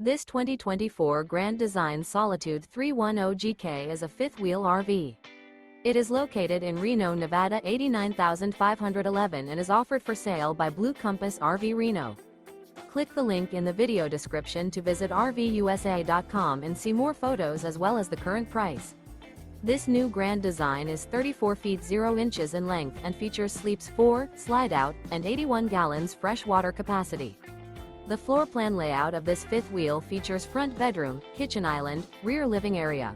This 2024 Grand Design Solitude 310GK is a fifth-wheel RV. It is located in Reno, Nevada 89511 and is offered for sale by Blue Compass RV Reno. Click the link in the video description to visit RVUSA.com and see more photos as well as the current price. This new Grand Design is 34 feet 0 inches in length and features sleeps 4, slide-out, and 81 gallons fresh water capacity. The floor plan layout of this fifth wheel features front bedroom, kitchen island, rear living area.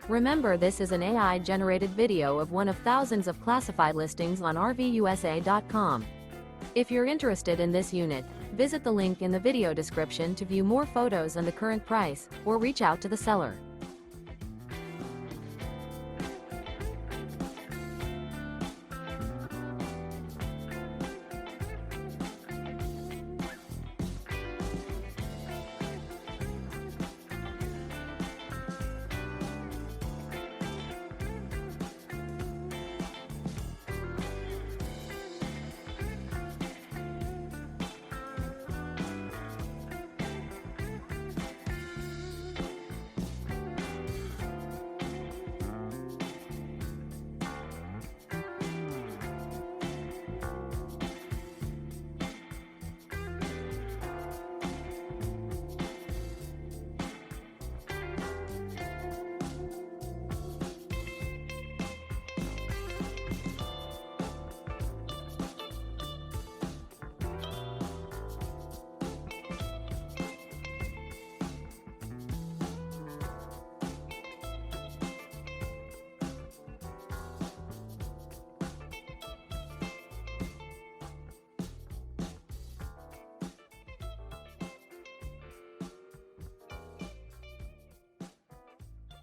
Remember, this is an AI-generated video of one of thousands of classified listings on RVUSA.com. If you're interested in this unit, visit the link in the video description to view more photos and the current price, or reach out to the seller.